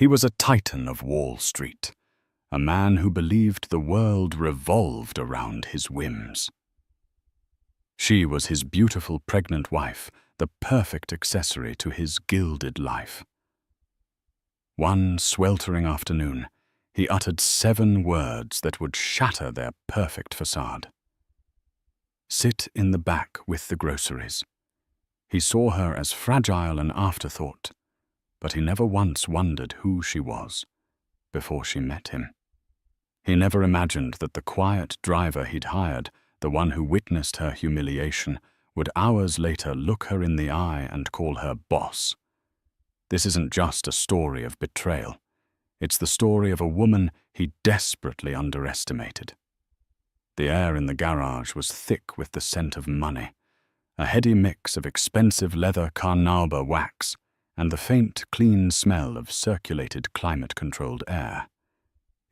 He was a titan of Wall Street, a man who believed the world revolved around his whims. She was his beautiful pregnant wife, the perfect accessory to his gilded life. One sweltering afternoon, he uttered 7 words that would shatter their perfect facade. Sit in the back with the groceries. He saw her as fragile an afterthought, but he never once wondered who she was before she met him. He never imagined that the quiet driver he'd hired, the one who witnessed her humiliation, would hours later look her in the eye and call her boss. This isn't just a story of betrayal. It's the story of a woman he desperately underestimated. The air in the garage was thick with the scent of money, a heady mix of expensive leather carnauba wax and the faint, clean smell of circulated climate-controlled air.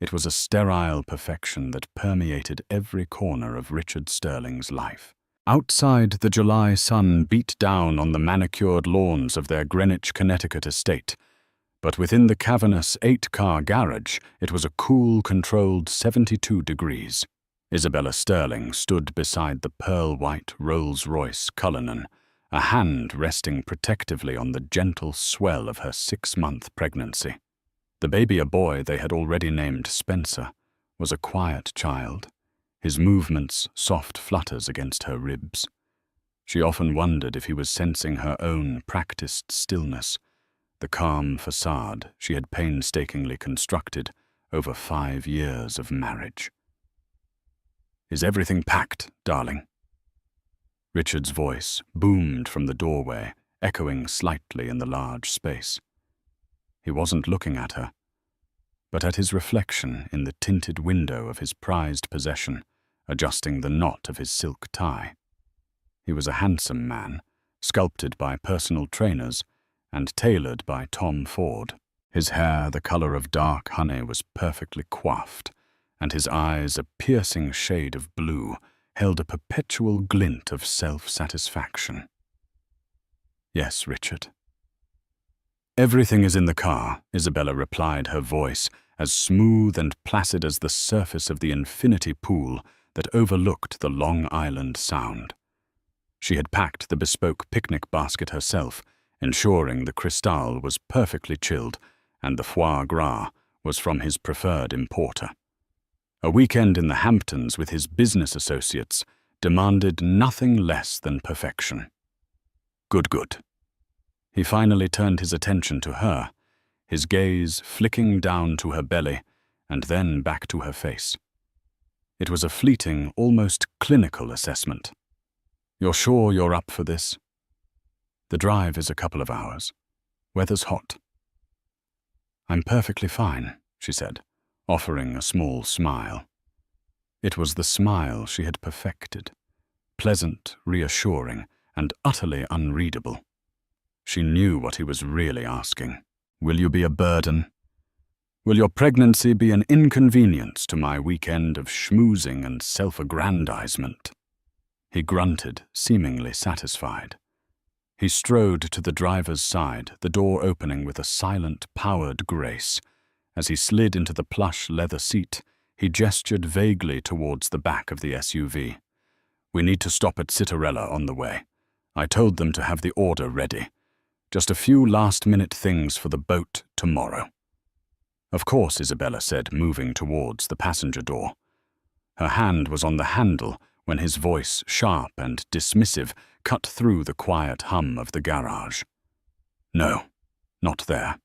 It was a sterile perfection that permeated every corner of Richard Sterling's life. Outside, the July sun beat down on the manicured lawns of their Greenwich, Connecticut estate, but within the cavernous 8-car garage, it was a cool, controlled 72 degrees. Isabella Sterling stood beside the pearl-white Rolls-Royce Cullinan, a hand resting protectively on the gentle swell of her 6-month pregnancy. The baby, a boy they had already named Spencer, was a quiet child, his movements soft flutters against her ribs. She often wondered if he was sensing her own practiced stillness, the calm facade she had painstakingly constructed over 5 years of marriage. "Is everything packed, darling?" Richard's voice boomed from the doorway, echoing slightly in the large space. He wasn't looking at her, but at his reflection in the tinted window of his prized possession, adjusting the knot of his silk tie. He was a handsome man, sculpted by personal trainers and tailored by Tom Ford. His hair, the color of dark honey, was perfectly coiffed, and his eyes, a piercing shade of blue, held a perpetual glint of self-satisfaction. "Yes, Richard." "Everything is in the car," Isabella replied, her voice as smooth and placid as the surface of the infinity pool that overlooked the Long Island Sound. She had packed the bespoke picnic basket herself, ensuring the Cristal was perfectly chilled and the foie gras was from his preferred importer. A weekend in the Hamptons with his business associates demanded nothing less than perfection. Good. He finally turned his attention to her, his gaze flicking down to her belly and then back to her face. It was a fleeting, almost clinical assessment. "You're sure you're up for this?" "The drive is a couple of hours. Weather's hot." "I'm perfectly fine," she said, offering a small smile. It was the smile she had perfected, pleasant, reassuring, and utterly unreadable. She knew what he was really asking. "Will you be a burden? Will your pregnancy be an inconvenience to my weekend of schmoozing and self-aggrandizement?" He grunted, seemingly satisfied. He strode to the driver's side, the door opening with a silent, powered grace. As he slid into the plush leather seat, he gestured vaguely towards the back of the SUV. "We need to stop at Citarella on the way. I told them to have the order ready. Just a few last-minute things for the boat tomorrow." "Of course," Isabella said, moving towards the passenger door. Her hand was on the handle when his voice, sharp and dismissive, cut through the quiet hum of the garage. "No, not there."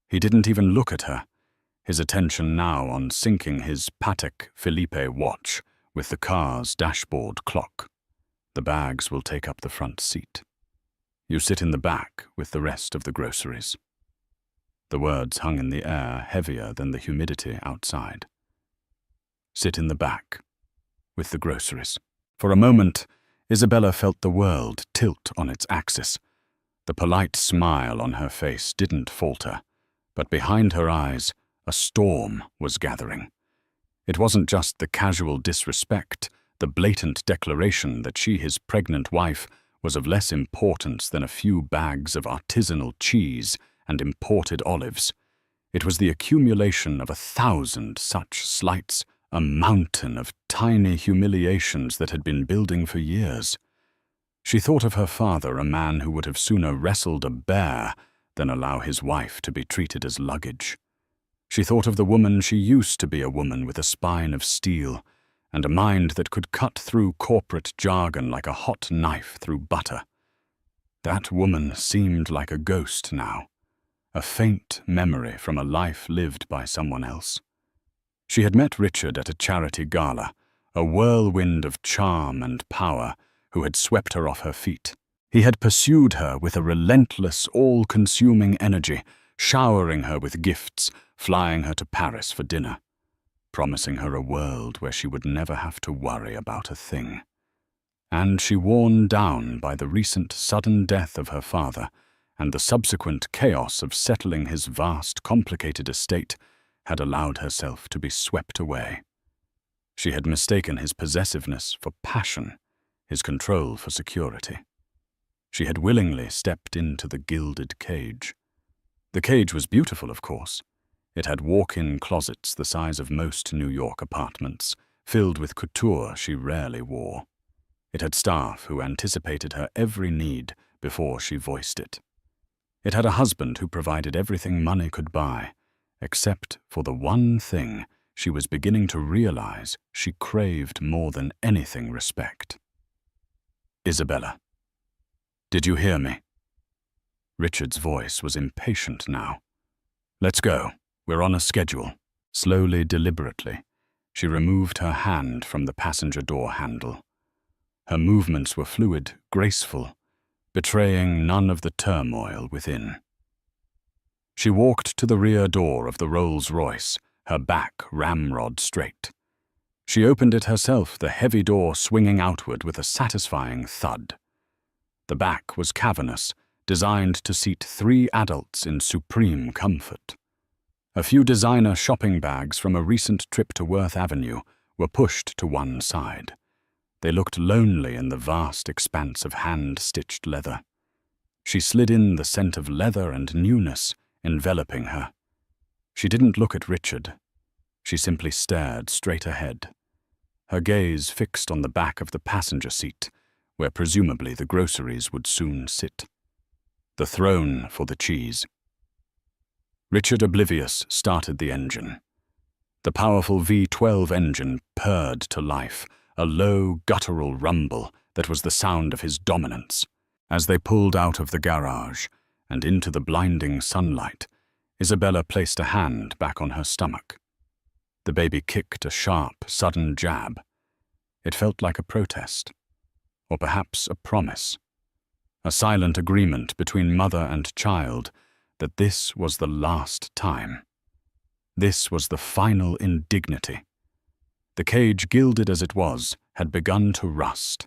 He didn't even look at her, his attention now on syncing his Patek Philippe watch with the car's dashboard clock. "The bags will take up the front seat. You sit in the back with the rest of the groceries." The words hung in the air, heavier than the humidity outside. "Sit in the back with the groceries." For a moment, Isabella felt the world tilt on its axis. The polite smile on her face didn't falter, but behind her eyes, a storm was gathering. It wasn't just the casual disrespect, the blatant declaration that she, his pregnant wife, was of less importance than a few bags of artisanal cheese and imported olives. It was the accumulation of 1,000 such slights, a mountain of tiny humiliations that had been building for years. She thought of her father, a man who would have sooner wrestled a bear than allow his wife to be treated as luggage. She thought of the woman she used to be, a woman with a spine of steel and a mind that could cut through corporate jargon like a hot knife through butter. That woman seemed like a ghost now, a faint memory from a life lived by someone else. She had met Richard at a charity gala, a whirlwind of charm and power who had swept her off her feet. He had pursued her with a relentless, all-consuming energy, showering her with gifts, flying her to Paris for dinner, promising her a world where she would never have to worry about a thing. And she, worn down by the recent sudden death of her father and the subsequent chaos of settling his vast, complicated estate, had allowed herself to be swept away. She had mistaken his possessiveness for passion, his control for security. She had willingly stepped into the gilded cage. The cage was beautiful, of course. It had walk-in closets the size of most New York apartments, filled with couture she rarely wore. It had staff who anticipated her every need before she voiced it. It had a husband who provided everything money could buy, except for the one thing she was beginning to realize she craved more than anything: respect. "Isabella, did you hear me?" Richard's voice was impatient now. "Let's go. We're on a schedule." Slowly, deliberately, she removed her hand from the passenger door handle. Her movements were fluid, graceful, betraying none of the turmoil within. She walked to the rear door of the Rolls-Royce, her back ramrod straight. She opened it herself, the heavy door swinging outward with a satisfying thud. The back was cavernous, designed to seat 3 adults in supreme comfort. A few designer shopping bags from a recent trip to Worth Avenue were pushed to one side. They looked lonely in the vast expanse of hand-stitched leather. She slid in, the scent of leather and newness enveloping her. She didn't look at Richard. She simply stared straight ahead, her gaze fixed on the back of the passenger seat, where presumably the groceries would soon sit. The throne for the cheese. Richard, oblivious, started the engine. The powerful V12 engine purred to life, a low, guttural rumble that was the sound of his dominance. As they pulled out of the garage and into the blinding sunlight, Isabella placed a hand back on her stomach. The baby kicked a sharp, sudden jab. It felt like a protest, or perhaps a promise, a silent agreement between mother and child that this was the last time. This was the final indignity. The cage, gilded as it was, had begun to rust,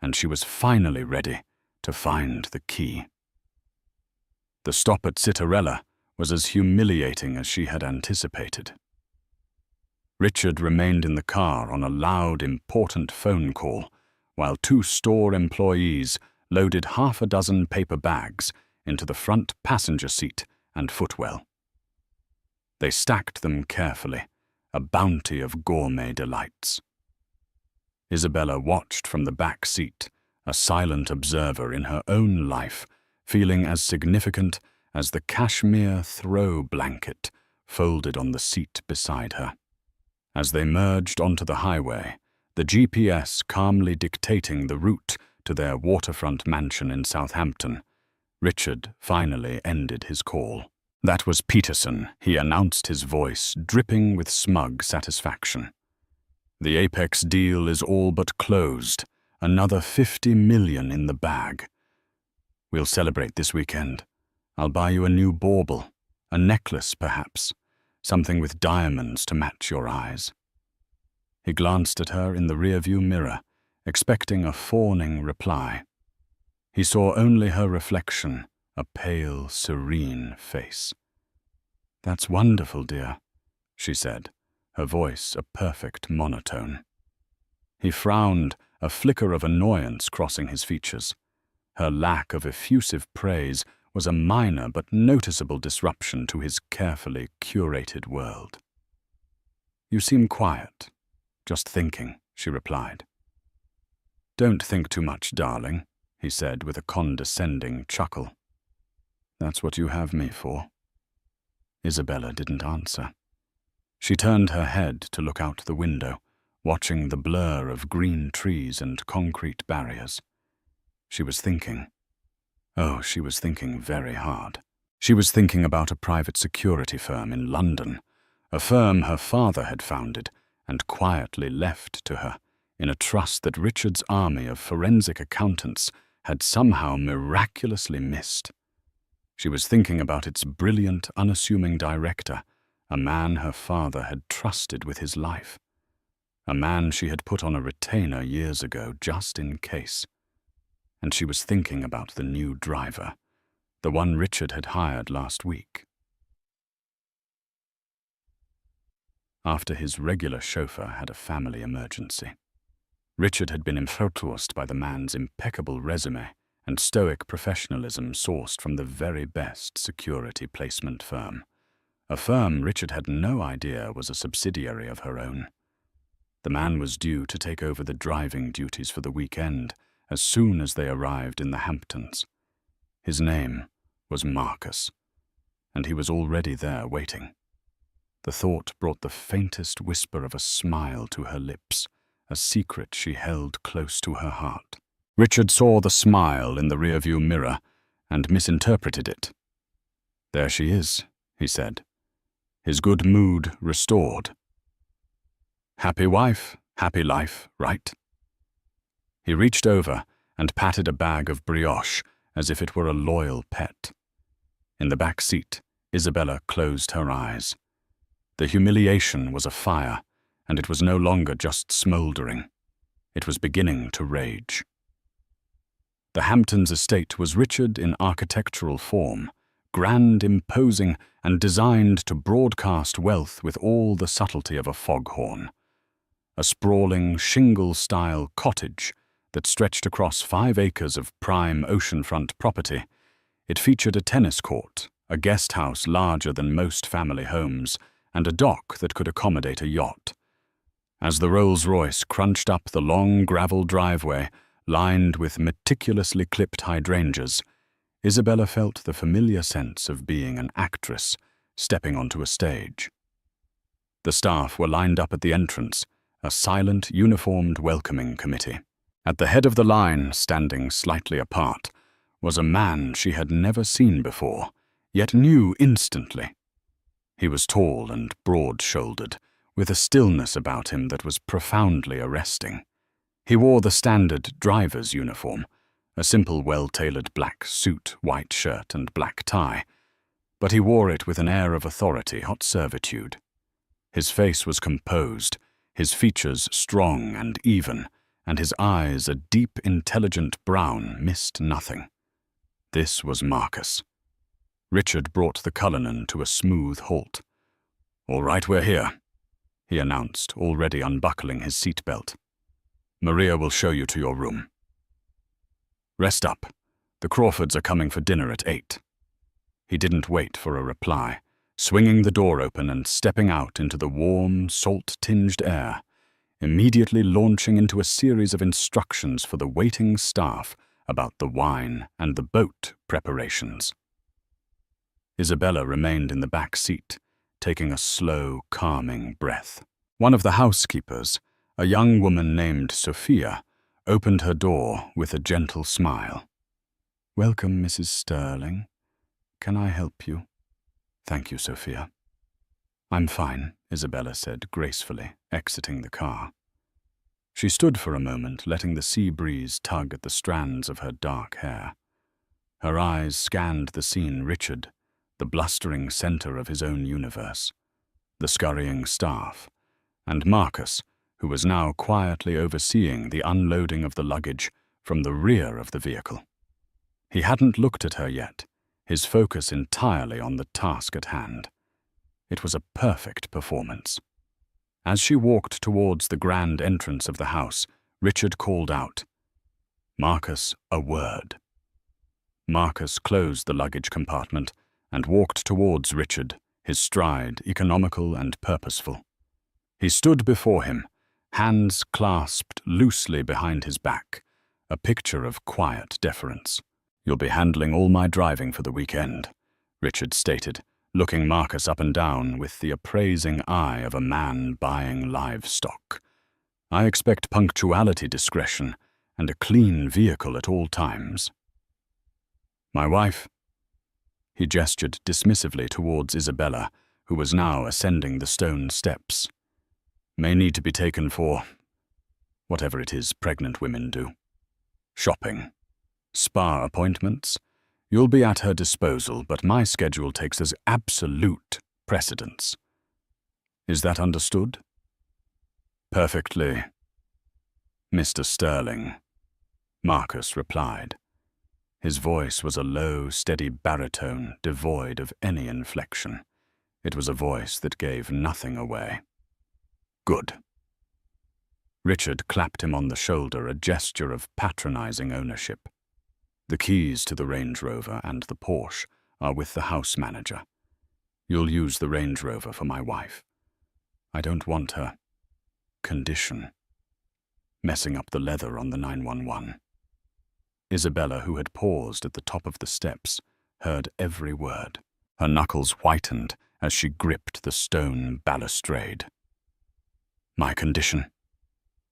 and she was finally ready to find the key. The stop at Citarella was as humiliating as she had anticipated. Richard remained in the car on a loud, important phone call, while 2 store employees loaded 6 paper bags into the front passenger seat and footwell. They stacked them carefully, a bounty of gourmet delights. Isabella watched from the back seat, a silent observer in her own life, feeling as significant as the cashmere throw blanket folded on the seat beside her. As they merged onto the highway, the GPS calmly dictating the route to their waterfront mansion in Southampton, Richard finally ended his call. "That was Peterson," he announced, his voice dripping with smug satisfaction. "The Apex deal is all but closed. Another 50 million in the bag. We'll celebrate this weekend. I'll buy you a new bauble, a necklace perhaps, something with diamonds to match your eyes." He glanced at her in the rearview mirror, expecting a fawning reply. He saw only her reflection, a pale, serene face. "That's wonderful, dear," she said, her voice a perfect monotone. He frowned, a flicker of annoyance crossing his features. Her lack of effusive praise was a minor but noticeable disruption to his carefully curated world. "You seem quiet. Just thinking," she replied. "Don't think too much, darling," he said with a condescending chuckle. "That's what you have me for." Isabella didn't answer. She turned her head to look out the window, watching the blur of green trees and concrete barriers. She was thinking. Oh, she was thinking very hard. She was thinking about a private security firm in London, a firm her father had founded and quietly left to her, in a trust that Richard's army of forensic accountants had somehow miraculously missed. She was thinking about its brilliant, unassuming director, a man her father had trusted with his life, a man she had put on a retainer years ago just in case. And she was thinking about the new driver, the one Richard had hired last week. After his regular chauffeur had a family emergency, Richard had been infatuated by the man's impeccable resume and stoic professionalism sourced from the very best security placement firm, a firm Richard had no idea was a subsidiary of her own. The man was due to take over the driving duties for the weekend as soon as they arrived in the Hamptons. His name was Marcus, and he was already there waiting. The thought brought the faintest whisper of a smile to her lips, a secret she held close to her heart. Richard saw the smile in the rearview mirror and misinterpreted it. "There she is," he said, his good mood restored. "Happy wife, happy life, right?" He reached over and patted a bag of brioche as if it were a loyal pet. In the back seat, Isabella closed her eyes. The humiliation was afire, and it was no longer just smouldering. It was beginning to rage. The Hamptons estate was Richard in architectural form, grand, imposing, and designed to broadcast wealth with all the subtlety of a foghorn. A sprawling, shingle-style cottage that stretched across 5 acres of prime oceanfront property. It featured a tennis court, a guest house larger than most family homes, and a dock that could accommodate a yacht. As the Rolls-Royce crunched up the long gravel driveway, lined with meticulously clipped hydrangeas, Isabella felt the familiar sense of being an actress stepping onto a stage. The staff were lined up at the entrance, a silent, uniformed welcoming committee. At the head of the line, standing slightly apart, was a man she had never seen before, yet knew instantly. He was tall and broad-shouldered, with a stillness about him that was profoundly arresting. He wore the standard driver's uniform, a simple, well-tailored black suit, white shirt, and black tie, but he wore it with an air of authority, hot servitude. His face was composed, his features strong and even, and his eyes, a deep, intelligent brown, missed nothing. This was Marcus. Richard brought the Cullinan to a smooth halt. "All right, we're here," he announced, already unbuckling his seatbelt. "Maria will show you to your room. Rest up. The Crawfords are coming for dinner at 8. He didn't wait for a reply, swinging the door open and stepping out into the warm, salt-tinged air, immediately launching into a series of instructions for the waiting staff about the wine and the boat preparations. Isabella remained in the back seat, taking a slow, calming breath. One of the housekeepers, a young woman named Sophia, opened her door with a gentle smile. "Welcome, Mrs. Sterling. Can I help you?" "Thank you, Sophia." "I'm fine," Isabella said gracefully, exiting the car. She stood for a moment, letting the sea breeze tug at the strands of her dark hair. Her eyes scanned the scene: Richard, the blustering center of his own universe, the scurrying staff, and Marcus, who was now quietly overseeing the unloading of the luggage from the rear of the vehicle. He hadn't looked at her yet, his focus entirely on the task at hand. It was a perfect performance. As she walked towards the grand entrance of the house, Richard called out, "Marcus, a word." Marcus closed the luggage compartment and walked towards Richard, his stride economical and purposeful. He stood before him, hands clasped loosely behind his back, a picture of quiet deference. "You'll be handling all my driving for the weekend," Richard stated, looking Marcus up and down with the appraising eye of a man buying livestock. "I expect punctuality, discretion, and a clean vehicle at all times." "My wife?" He gestured dismissively towards Isabella, who was now ascending the stone steps. "May need to be taken for whatever it is pregnant women do. Shopping, spa appointments. You'll be at her disposal, but my schedule takes as absolute precedence. Is that understood?" "Perfectly, Mr. Sterling," Marcus replied. His voice was a low, steady baritone devoid of any inflection. It was a voice that gave nothing away. "Good." Richard clapped him on the shoulder, a gesture of patronizing ownership. "The keys to the Range Rover and the Porsche are with the house manager. You'll use the Range Rover for my wife. I don't want her condition messing up the leather on the 911. Isabella, who had paused at the top of the steps, heard every word. Her knuckles whitened as she gripped the stone balustrade. "My condition."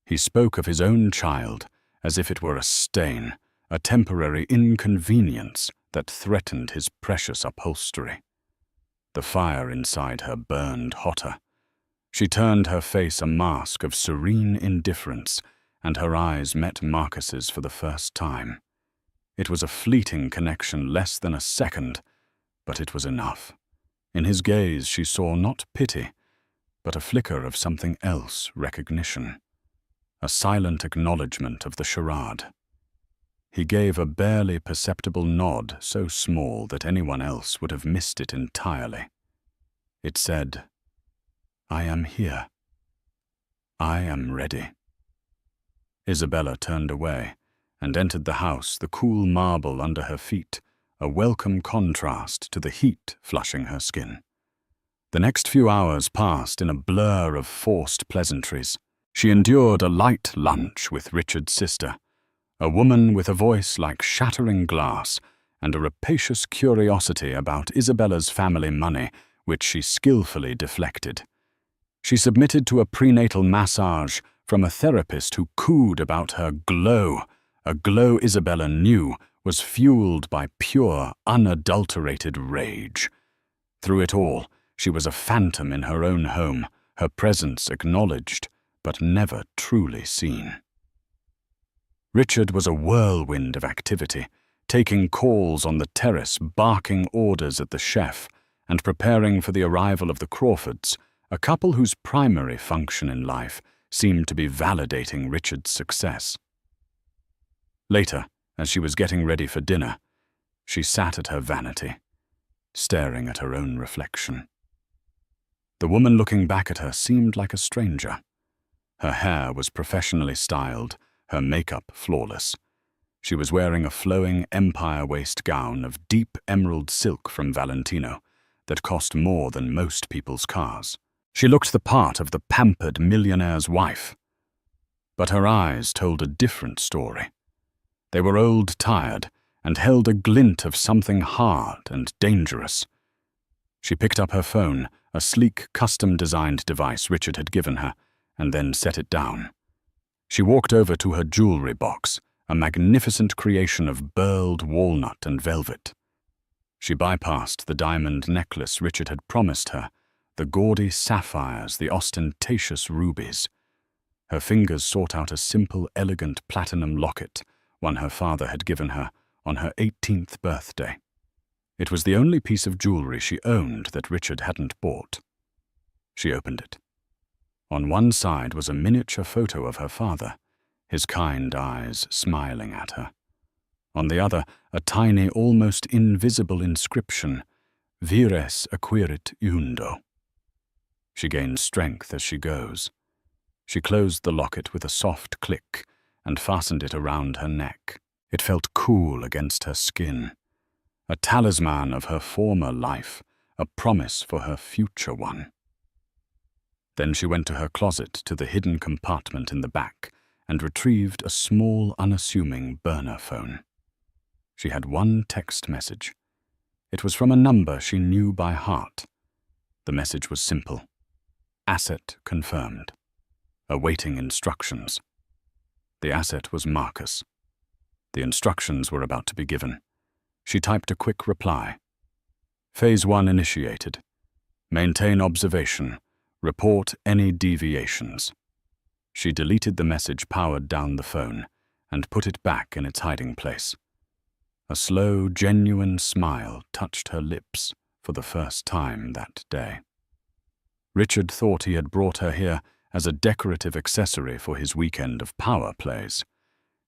He spoke of his own child as if it were a stain, a temporary inconvenience that threatened his precious upholstery. The fire inside her burned hotter. She turned her face a mask of serene indifference, and her eyes met Marcus's for the first time. It was a fleeting connection, less than a second, but it was enough. In his gaze she saw not pity, but a flicker of something else, recognition. A silent acknowledgement of the charade. He gave a barely perceptible nod, so small that anyone else would have missed it entirely. It said, "I am here. I am ready." Isabella turned away and entered the house, the cool marble under her feet, a welcome contrast to the heat flushing her skin. The next few hours passed in a blur of forced pleasantries. She endured a light lunch with Richard's sister, a woman with a voice like shattering glass and a rapacious curiosity about Isabella's family money, which she skillfully deflected. She submitted to a prenatal massage from a therapist who cooed about her glow, a glow Isabella knew was fueled by pure, unadulterated rage. Through it all, she was a phantom in her own home, her presence acknowledged, but never truly seen. Richard was a whirlwind of activity, taking calls on the terrace, barking orders at the chef, and preparing for the arrival of the Crawfords, a couple whose primary function in life seemed to be validating Richard's success. Later, as she was getting ready for dinner, she sat at her vanity, staring at her own reflection. The woman looking back at her seemed like a stranger. Her hair was professionally styled, her makeup flawless. She was wearing a flowing empire waist gown of deep emerald silk from Valentino that cost more than most people's cars. She looked the part of the pampered millionaire's wife. But her eyes told a different story. They were old-tired and held a glint of something hard and dangerous. She picked up her phone, a sleek, custom-designed device Richard had given her, and then set it down. She walked over to her jewelry box, a magnificent creation of burled walnut and velvet. She bypassed the diamond necklace Richard had promised her, the gaudy sapphires, the ostentatious rubies. Her fingers sought out a simple, elegant platinum locket, one her father had given her on her 18th birthday. It was the only piece of jewelry she owned that Richard hadn't bought. She opened it. On one side was a miniature photo of her father, his kind eyes smiling at her. On the other, a tiny, almost invisible inscription, "Vires acquirit iundo." She gains strength as she goes. She closed the locket with a soft click and fastened it around her neck. It felt cool against her skin, a talisman of her former life, a promise for her future one. Then she went to her closet to the hidden compartment in the back and retrieved a small, unassuming burner phone. She had one text message. It was from a number she knew by heart. The message was simple. Asset confirmed. Awaiting instructions. The asset was Marcus. The instructions were about to be given. She typed a quick reply. Phase 1 initiated. Maintain observation. Report any deviations. She deleted the message powered down the phone and put it back in its hiding place. A slow, genuine smile touched her lips for the first time that day. Richard thought he had brought her here as a decorative accessory for his weekend of power plays.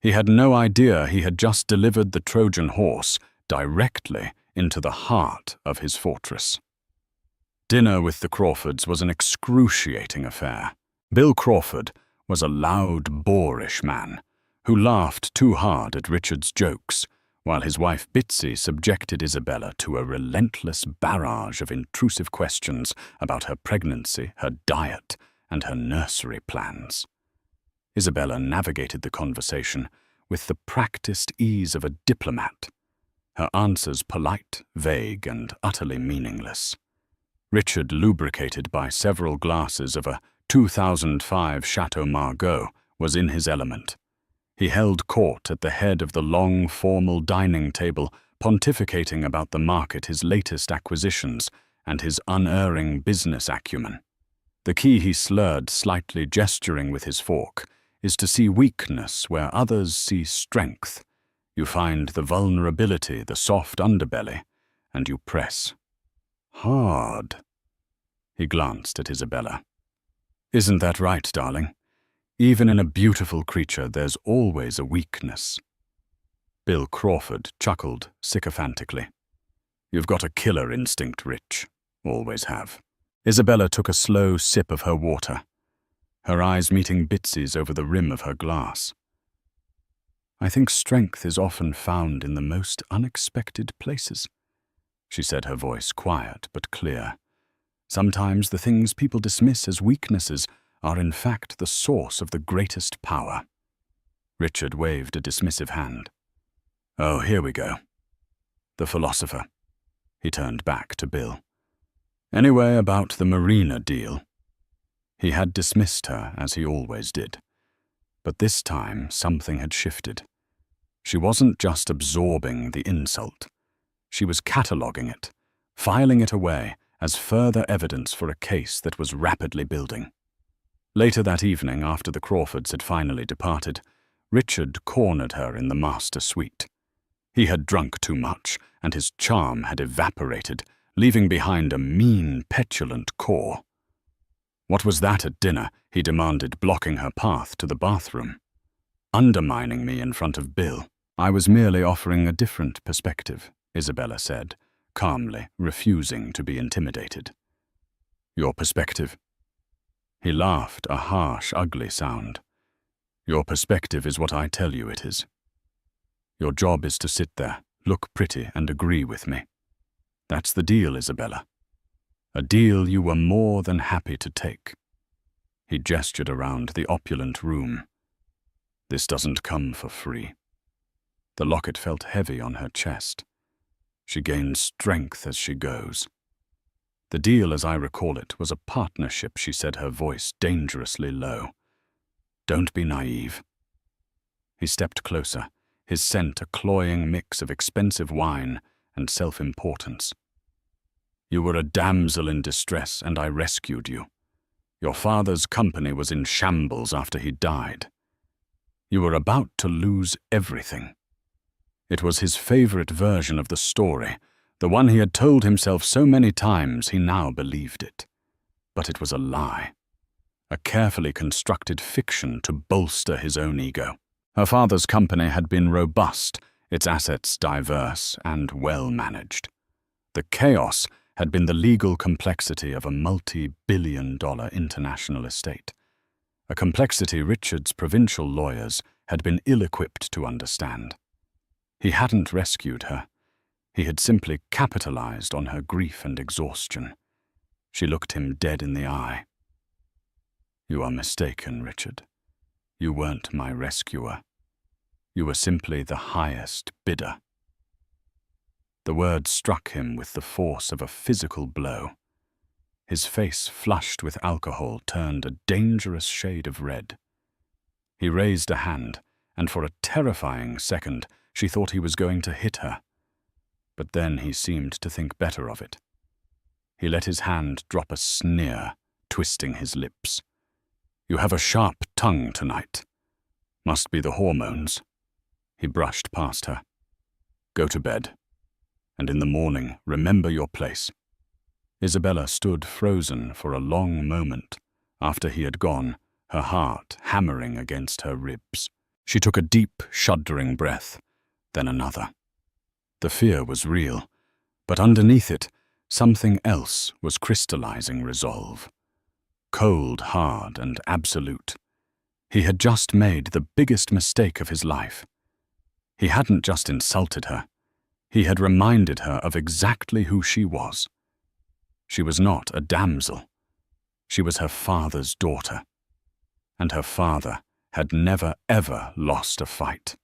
He had no idea he had just delivered the Trojan horse directly into the heart of his fortress. Dinner with the Crawfords was an excruciating affair. Bill Crawford was a loud, boorish man who laughed too hard at Richard's jokes, while his wife Bitsy subjected Isabella to a relentless barrage of intrusive questions about her pregnancy, her diet, and her nursery plans. Isabella navigated the conversation with the practiced ease of a diplomat, her answers polite, vague, and utterly meaningless. Richard, lubricated by several glasses of a 2005 Chateau Margaux, was in his element. He held court at the head of the long, formal dining table, pontificating about the market, his latest acquisitions, and his unerring business acumen. The key, he slurred, slightly gesturing with his fork, is to see weakness where others see strength. You find the vulnerability, the soft underbelly, and you press. Hard. He glanced at Isabella. Isn't that right, darling? Even in a beautiful creature, there's always a weakness. Bill Crawford chuckled sycophantically. You've got a killer instinct, Rich. Always have. Isabella took a slow sip of her water, her eyes meeting Bitsy's over the rim of her glass. I think strength is often found in the most unexpected places, she said, her voice quiet but clear. Sometimes the things people dismiss as weaknesses are in fact the source of the greatest power. Richard waved a dismissive hand. Oh, here we go. The philosopher. He turned back to Bill. Anyway, about the Marina deal. He had dismissed her, as he always did. But this time something had shifted. She wasn't just absorbing the insult. She was cataloguing it, filing it away as further evidence for a case that was rapidly building. Later that evening, after the Crawfords had finally departed, Richard cornered her in the master suite. He had drunk too much, and his charm had evaporated, leaving behind a mean, petulant core. What was that at dinner? He demanded, blocking her path to the bathroom. Undermining me in front of Bill. I was merely offering a different perspective, Isabella said, calmly, refusing to be intimidated. Your perspective? He laughed, a harsh, ugly sound. Your perspective is what I tell you it is. Your job is to sit there, look pretty, and agree with me. That's the deal, Isabella. A deal you were more than happy to take. He gestured around the opulent room. This doesn't come for free. The locket felt heavy on her chest. She gains strength as she goes. The deal, as I recall it, was a partnership, she said, her voice dangerously low. Don't be naive. He stepped closer, his scent a cloying mix of expensive wine and self-importance. You were a damsel in distress, and I rescued you. Your father's company was in shambles after he died. You were about to lose everything. It was his favorite version of the story, the one he had told himself so many times he now believed it. But it was a lie, a carefully constructed fiction to bolster his own ego. Her father's company had been robust, its assets diverse and well-managed. The chaos had been the legal complexity of a multi-billion-dollar international estate, a complexity Richard's provincial lawyers had been ill-equipped to understand. He hadn't rescued her. He had simply capitalized on her grief and exhaustion. She looked him dead in the eye. "You are mistaken, Richard. You weren't my rescuer. You were simply the highest bidder." The words struck him with the force of a physical blow. His face, flushed with alcohol, turned a dangerous shade of red. He raised a hand, and for a terrifying second she thought he was going to hit her. But then he seemed to think better of it. He let his hand drop a sneer, twisting his lips. "You have a sharp tongue tonight. Must be the hormones." He brushed past her. "Go to bed. And in the morning, remember your place." Isabella stood frozen for a long moment. After he had gone, her heart hammering against her ribs. She took a deep, shuddering breath, then another. The fear was real, but underneath it, something else was crystallizing resolve. Cold, hard, and absolute. He had just made the biggest mistake of his life. He hadn't just insulted her. He had reminded her of exactly who she was. She was not a damsel. She was her father's daughter. And her father had never, ever lost a fight.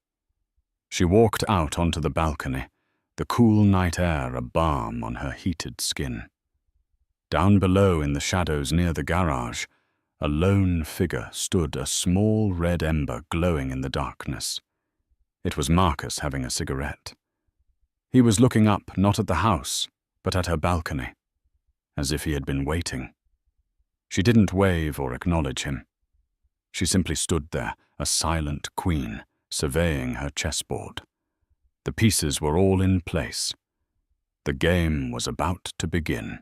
She walked out onto the balcony, the cool night air a balm on her heated skin. Down below in the shadows near the garage, a lone figure stood, a small red ember glowing in the darkness. It was Marcus having a cigarette. He was looking up not at the house, but at her balcony, as if he had been waiting. She didn't wave or acknowledge him. She simply stood there, a silent queen, surveying her chessboard. The pieces were all in place. The game was about to begin.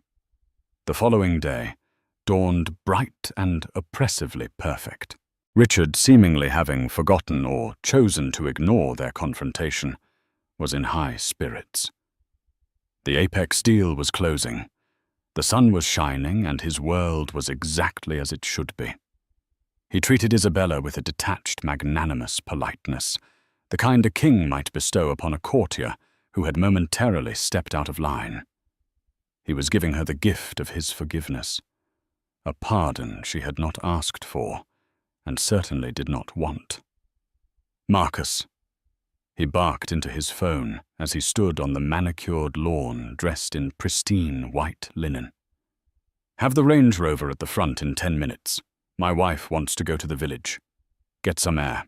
The following day dawned bright and oppressively perfect. Richard, seemingly having forgotten or chosen to ignore their confrontation, was in high spirits. The apex deal was closing. The sun was shining, and his world was exactly as it should be. He treated Isabella with a detached, magnanimous politeness, the kind a king might bestow upon a courtier who had momentarily stepped out of line. He was giving her the gift of his forgiveness, a pardon she had not asked for, and certainly did not want. "Marcus." He barked into his phone as he stood on the manicured lawn dressed in pristine white linen. "Have the Range Rover at the front in 10 minutes. My wife wants to go to the village. Get some air."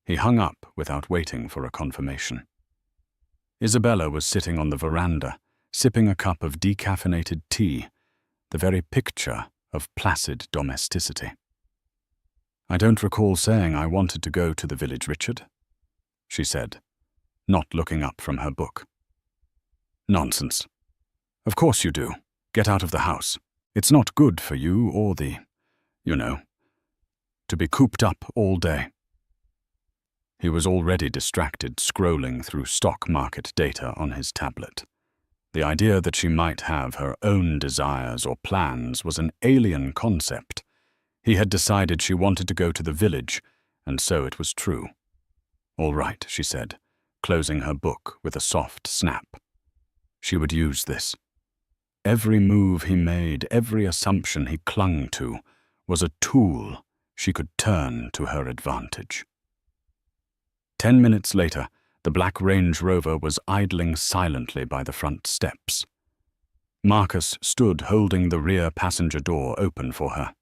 He hung up without waiting for a confirmation. Isabella was sitting on the veranda, sipping a cup of decaffeinated tea, the very picture of placid domesticity. "I don't recall saying I wanted to go to the village, Richard," she said, not looking up from her book. "Nonsense. Of course you do. Get out of the house. It's not good for you or to be cooped up all day." He was already distracted, scrolling through stock market data on his tablet. The idea that she might have her own desires or plans was an alien concept. He had decided she wanted to go to the village, and so it was true. "All right," she said, closing her book with a soft snap. She would use this. Every move he made, every assumption he clung to, was a tool she could turn to her advantage. 10 minutes later, the black Range Rover was idling silently by the front steps. Marcus stood holding the rear passenger door open for her.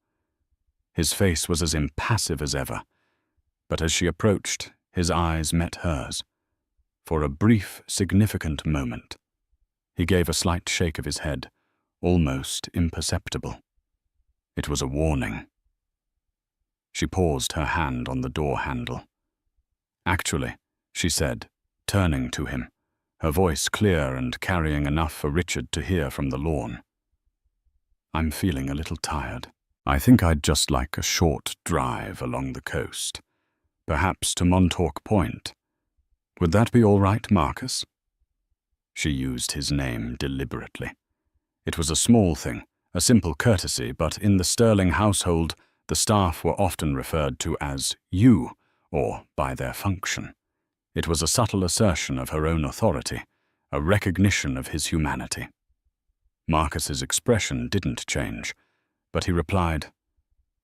His face was as impassive as ever, but as she approached, his eyes met hers. For a brief, significant moment, he gave a slight shake of his head, almost imperceptible. It was a warning. She paused, her hand on the door handle. "Actually," she said, turning to him, her voice clear and carrying enough for Richard to hear from the lawn. "I'm feeling a little tired. I think I'd just like a short drive along the coast, perhaps to Montauk Point. Would that be all right, Marcus?" She used his name deliberately. It was a small thing, a simple courtesy, but in the Sterling household, the staff were often referred to as "you," or by their function. It was a subtle assertion of her own authority, a recognition of his humanity. Marcus's expression didn't change, but he replied,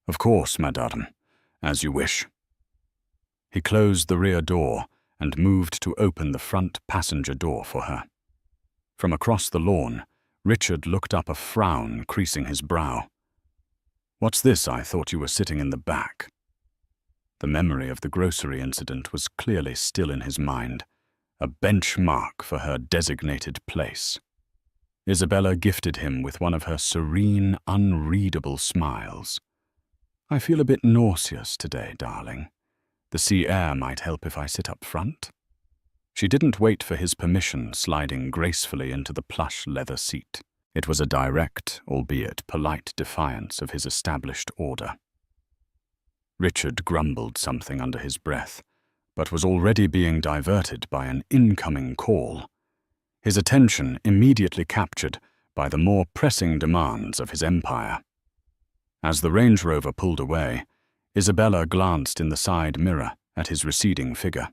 "Of course, madame, as you wish." He closed the rear door and moved to open the front passenger door for her. From across the lawn, Richard looked up, a frown creasing his brow. "What's this? I thought you were sitting in the back." The memory of the grocery incident was clearly still in his mind, a benchmark for her designated place. Isabella gifted him with one of her serene, unreadable smiles. "I feel a bit nauseous today, darling. The sea air might help if I sit up front." She didn't wait for his permission, sliding gracefully into the plush leather seat. It was a direct, albeit polite, defiance of his established order. Richard grumbled something under his breath, but was already being diverted by an incoming call, his attention immediately captured by the more pressing demands of his empire. As the Range Rover pulled away, Isabella glanced in the side mirror at his receding figure.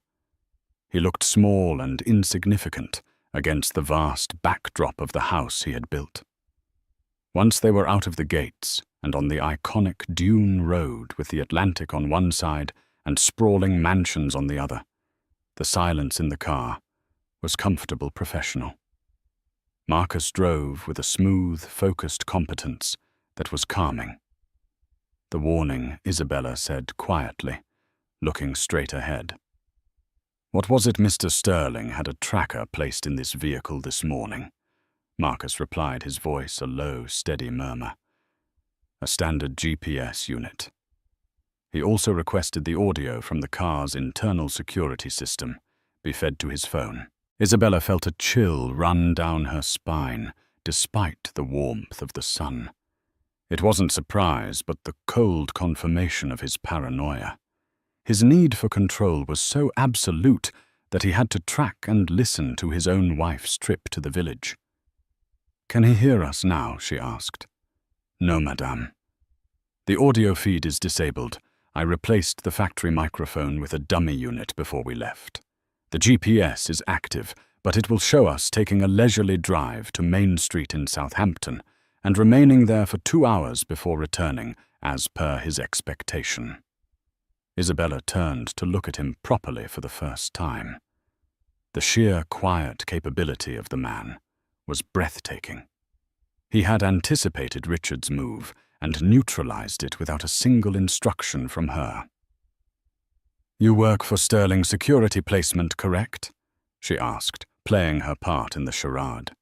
He looked small and insignificant against the vast backdrop of the house he had built. Once they were out of the gates and on the iconic dune road with the Atlantic on one side and sprawling mansions on the other, the silence in the car was comfortable, professional. Marcus drove with a smooth, focused competence that was calming. The warning, Isabella said quietly, looking straight ahead. "What was it Mr. Sterling had a tracker placed in this vehicle this morning?" Marcus replied, his voice a low, steady murmur. "A standard GPS unit." He also requested the audio from the car's internal security system be fed to his phone. Isabella felt a chill run down her spine, despite the warmth of the sun. It wasn't surprise, but the cold confirmation of his paranoia. His need for control was so absolute that he had to track and listen to his own wife's trip to the village. "Can he hear us now?" she asked. "No, madame. The audio feed is disabled. I replaced the factory microphone with a dummy unit before we left. The GPS is active, but it will show us taking a leisurely drive to Main Street in Southampton and remaining there for 2 hours before returning, as per his expectation." Isabella turned to look at him properly for the first time. The sheer quiet capability of the man was breathtaking. He had anticipated Richard's move and neutralized it without a single instruction from her. "You work for Sterling Security Placement, correct?" she asked, playing her part in the charade.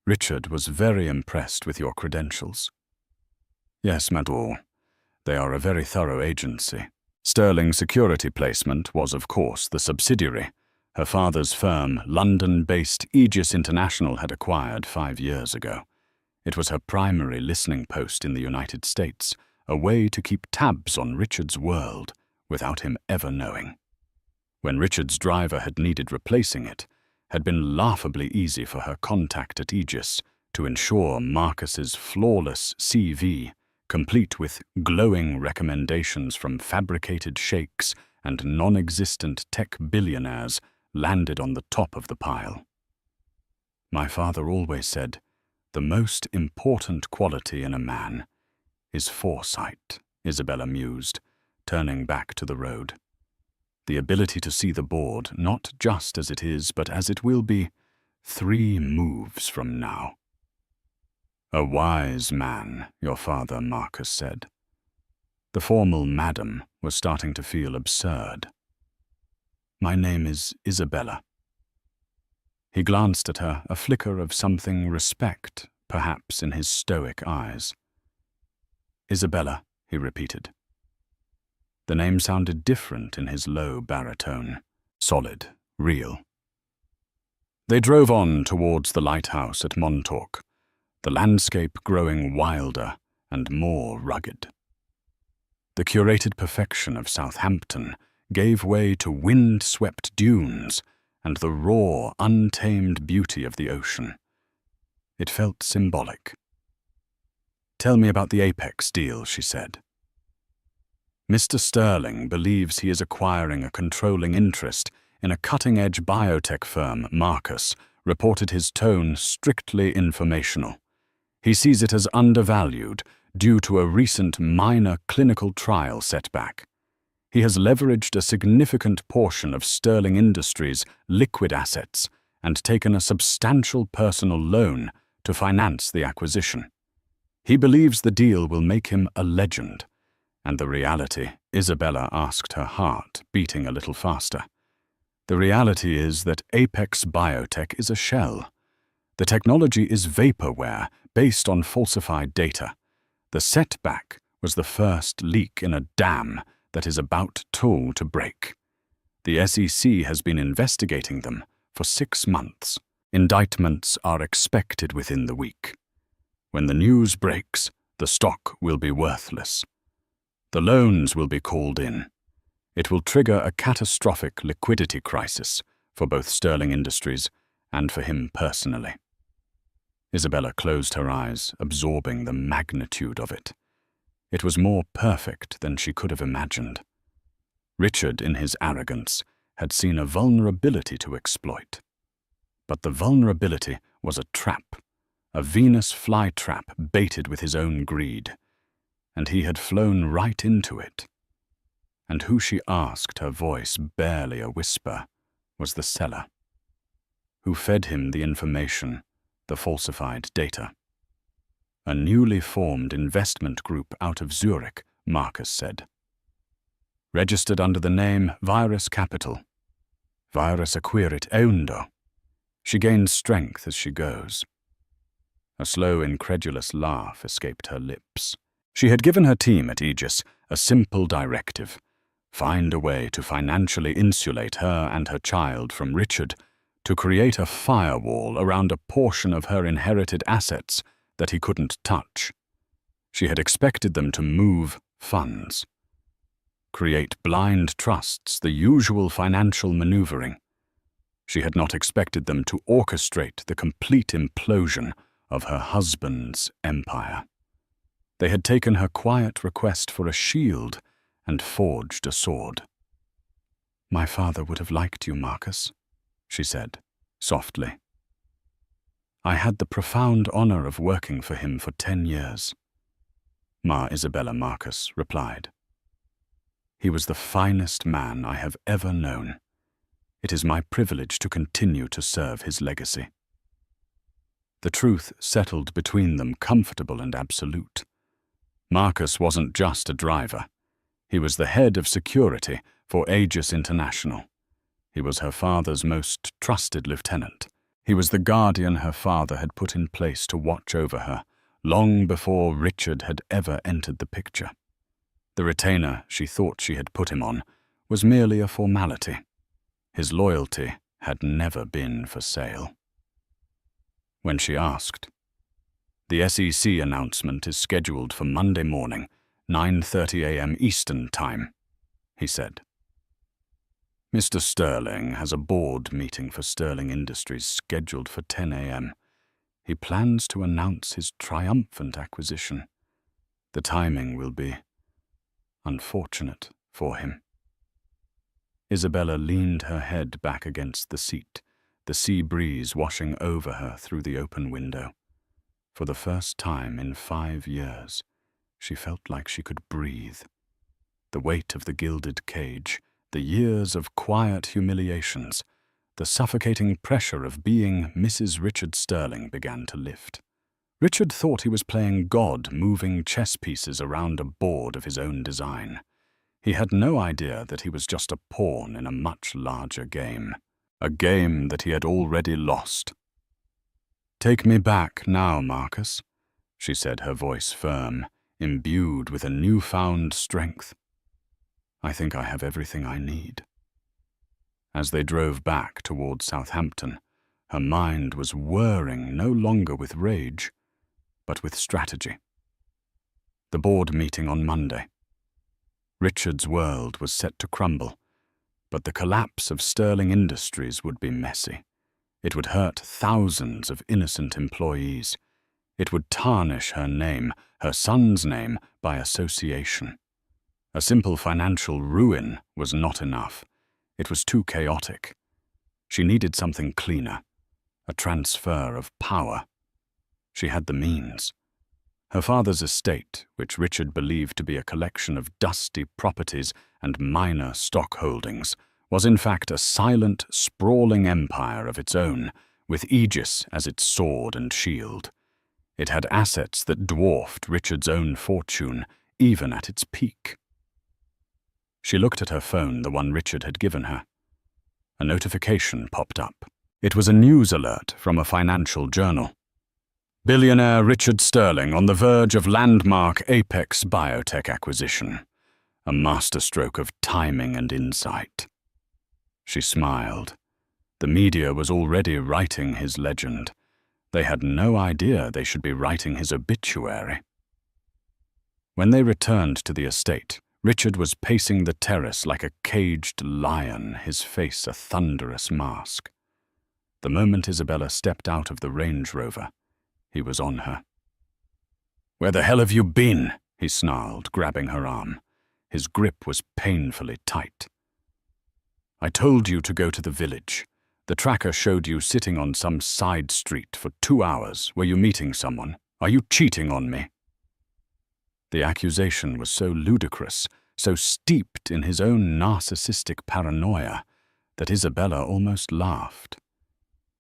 "Richard was very impressed with your credentials." "Yes, madame. They are a very thorough agency." Sterling Security Placement was, of course, the subsidiary her father's firm, London-based Aegis International, had acquired 5 years ago. It was her primary listening post in the United States, a way to keep tabs on Richard's world without him ever knowing. When Richard's driver had needed replacing, it had been laughably easy for her contact at Aegis to ensure Marcus's flawless CV, complete with glowing recommendations from fabricated sheikhs and non-existent tech billionaires, landed on the top of the pile. "My father always said, the most important quality in a man is foresight," Isabella mused, turning back to the road. "The ability to see the board, not just as it is, but as it will be 3 moves from now." "A wise man, your father," Marcus said. The formal madam was starting to feel absurd. "My name is Isabella." He glanced at her, a flicker of something respect, perhaps, in his stoic eyes. "Isabella," he repeated. The name sounded different in his low baritone, solid, real. They drove on towards the lighthouse at Montauk, the landscape growing wilder and more rugged. The curated perfection of Southampton gave way to wind-swept dunes and the raw, untamed beauty of the ocean. It felt symbolic. "Tell me about the Apex deal," she said. "Mr. Sterling believes he is acquiring a controlling interest in a cutting-edge biotech firm, Marcus, reported his tone strictly informational. He sees it as undervalued due to a recent minor clinical trial setback. He has leveraged a significant portion of Sterling Industries' liquid assets and taken a substantial personal loan to finance the acquisition. He believes the deal will make him a legend, and the reality, Isabella asked, her heart beating a little faster. The reality is that Apex Biotech is a shell. The technology is vaporware based on falsified data. The setback was the first leak in a dam that is about to break. The SEC has been investigating them for 6 months. Indictments are expected within the week. When the news breaks, the stock will be worthless. The loans will be called in. It will trigger a catastrophic liquidity crisis for both Sterling Industries and for him personally. Isabella closed her eyes, absorbing the magnitude of it. It was more perfect than she could have imagined. Richard, in his arrogance, had seen a vulnerability to exploit. But the vulnerability was a trap, a Venus flytrap baited with his own greed, and he had flown right into it. And who, she asked, her voice barely a whisper, was the seller? Who fed him the information, the falsified data? A newly formed investment group out of Zurich, Marcus said. Registered under the name Virus Capital. Virus acquirit eundo. She gains strength as she goes. A slow, incredulous laugh escaped her lips. She had given her team at Aegis a simple directive: find a way to financially insulate her and her child from Richard, to create a firewall around a portion of her inherited assets that he couldn't touch. She had expected them to move funds, create blind trusts, the usual financial maneuvering. She had not expected them to orchestrate the complete implosion of her husband's empire. They had taken her quiet request for a shield and forged a sword. "My father would have liked you, Marcus," she said, softly. "I had the profound honor of working for him for 10 years. Ma Isabella Marcus replied. "He was the finest man I have ever known. It is my privilege to continue to serve his legacy." The truth settled between them, comfortable and absolute. Marcus wasn't just a driver. He was the head of security for Aegis International. He was her father's most trusted lieutenant. He was the guardian her father had put in place to watch over her, long before Richard had ever entered the picture. The retainer she thought she had put him on was merely a formality. His loyalty had never been for sale. When she asked, "The SEC announcement is scheduled for Monday morning, 9:30 a.m. Eastern Time," he said. "Mr. Sterling has a board meeting for Sterling Industries scheduled for 10 a.m. He plans to announce his triumphant acquisition. The timing will be unfortunate for him." Isabella leaned her head back against the seat, the sea breeze washing over her through the open window. For the first time in 5 years, she felt like she could breathe. The weight of the gilded cage, the years of quiet humiliations, the suffocating pressure of being Mrs. Richard Sterling began to lift. Richard thought he was playing God, moving chess pieces around a board of his own design. He had no idea that he was just a pawn in a much larger game, a game that he had already lost. "Take me back now, Marcus," she said, her voice firm, imbued with a newfound strength. "I think I have everything I need." As they drove back toward Southampton, her mind was whirring no longer with rage, but with strategy. The board meeting on Monday. Richard's world was set to crumble, but the collapse of Sterling Industries would be messy. It would hurt thousands of innocent employees. It would tarnish her name, her son's name, by association. A simple financial ruin was not enough. It was too chaotic. She needed something cleaner, a transfer of power. She had the means. Her father's estate, which Richard believed to be a collection of dusty properties and minor stock holdings, was in fact a silent, sprawling empire of its own, with Aegis as its sword and shield. It had assets that dwarfed Richard's own fortune, even at its peak. She looked at her phone, the one Richard had given her. A notification popped up. It was a news alert from a financial journal. Billionaire Richard Sterling on the verge of landmark Apex biotech acquisition. A masterstroke of timing and insight. She smiled. The media was already writing his legend. They had no idea they should be writing his obituary. When they returned to the estate, Richard was pacing the terrace like a caged lion, his face a thunderous mask. The moment Isabella stepped out of the Range Rover, he was on her. "Where the hell have you been?" he snarled, grabbing her arm. His grip was painfully tight. "I told you to go to the village. The tracker showed you sitting on some side street for 2 hours. Were you meeting someone? Are you cheating on me?" The accusation was so ludicrous, so steeped in his own narcissistic paranoia, that Isabella almost laughed.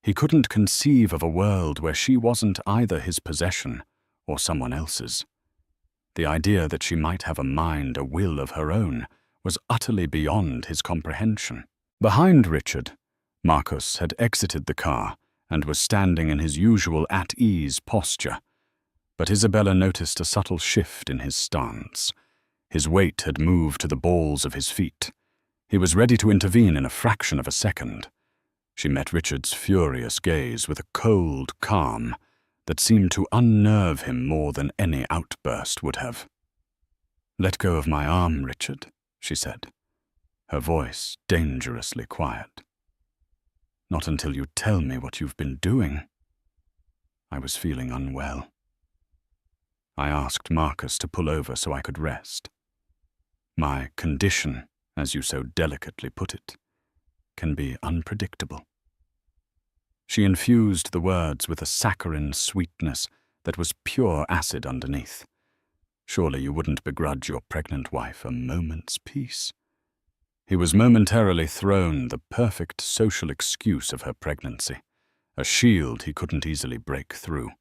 He couldn't conceive of a world where she wasn't either his possession or someone else's. The idea that she might have a mind, a will of her own, was utterly beyond his comprehension. Behind Richard, Marcus had exited the car and was standing in his usual at-ease posture. But Isabella noticed a subtle shift in his stance. His weight had moved to the balls of his feet. He was ready to intervene in a fraction of a second. She met Richard's furious gaze with a cold calm that seemed to unnerve him more than any outburst would have. "Let go of my arm, Richard," she said, her voice dangerously quiet. "Not until you tell me what you've been doing." I was feeling unwell. I asked Marcus to pull over so I could rest. My condition, as you so delicately put it, can be unpredictable. She infused the words with a saccharine sweetness that was pure acid underneath. Surely you wouldn't begrudge your pregnant wife a moment's peace. He was momentarily thrown the perfect social excuse of her pregnancy, a shield he couldn't easily break through.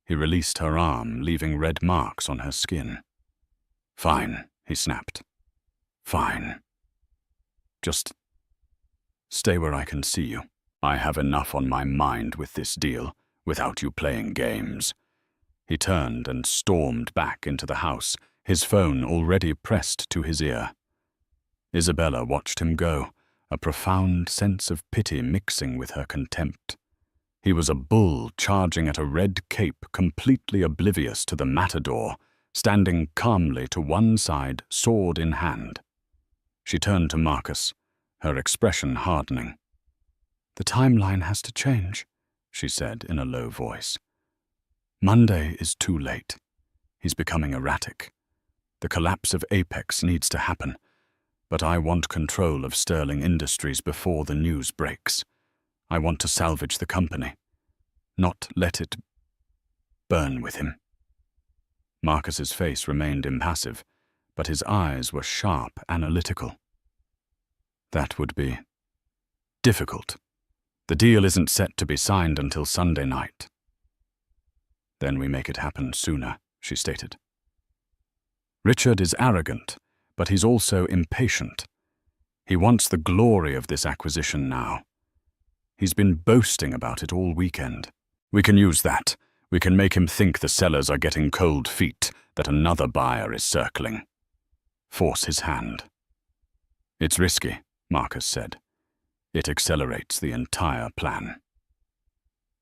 He released her arm, leaving red marks on her skin. "Fine," he snapped. "Fine. Just stay where I can see you. I have enough on my mind with this deal, without you playing games." He turned and stormed back into the house, his phone already pressed to his ear. Isabella watched him go, a profound sense of pity mixing with her contempt. He was a bull charging at a red cape, completely oblivious to the matador, standing calmly to one side, sword in hand. She turned to Marcus, her expression hardening. "The timeline has to change," she said in a low voice. "Monday is too late. He's becoming erratic. The collapse of Apex needs to happen, but I want control of Sterling Industries before the news breaks. I want to salvage the company, not let it burn with him." Marcus's face remained impassive, but his eyes were sharp, analytical. "That would be difficult. The deal isn't set to be signed until Sunday night." "Then we make it happen sooner," she stated. "Richard is arrogant, but he's also impatient. He wants the glory of this acquisition now. He's been boasting about it all weekend. We can use that. We can make him think the sellers are getting cold feet, that another buyer is circling. Force his hand." "It's risky," Marcus said. "It accelerates the entire plan."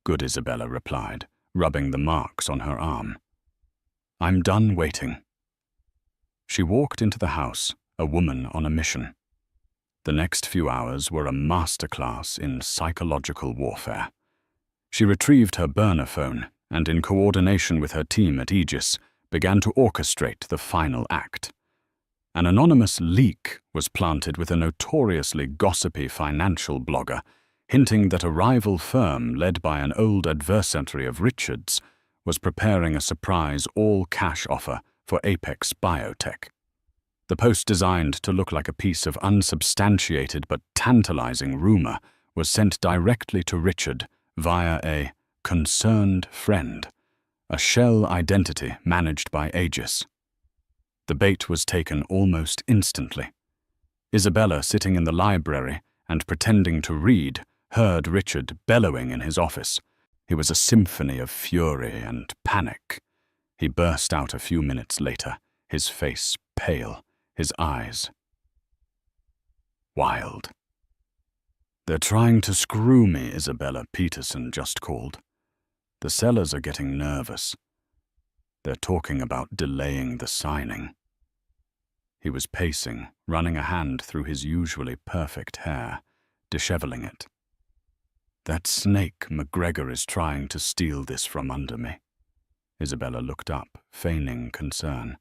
"Good," Isabella replied, rubbing the marks on her arm. "I'm done waiting." She walked into the house, a woman on a mission. The next few hours were a masterclass in psychological warfare. She retrieved her burner phone and, in coordination with her team at Aegis, began to orchestrate the final act. An anonymous leak was planted with a notoriously gossipy financial blogger, hinting that a rival firm led by an old adversary of Richard's was preparing a surprise all-cash offer for Apex Biotech. The post, designed to look like a piece of unsubstantiated but tantalizing rumor, was sent directly to Richard via a concerned friend, a shell identity managed by Aegis. The bait was taken almost instantly. Isabella, sitting in the library and pretending to read, heard Richard bellowing in his office. He was a symphony of fury and panic. He burst out a few minutes later, his face pale, his eyes wild. "They're trying to screw me," Isabella Peterson just called. "The sellers are getting nervous. They're talking about delaying the signing." He was pacing, running a hand through his usually perfect hair, disheveling it. "That snake McGregor is trying to steal this from under me." Isabella looked up, feigning concern.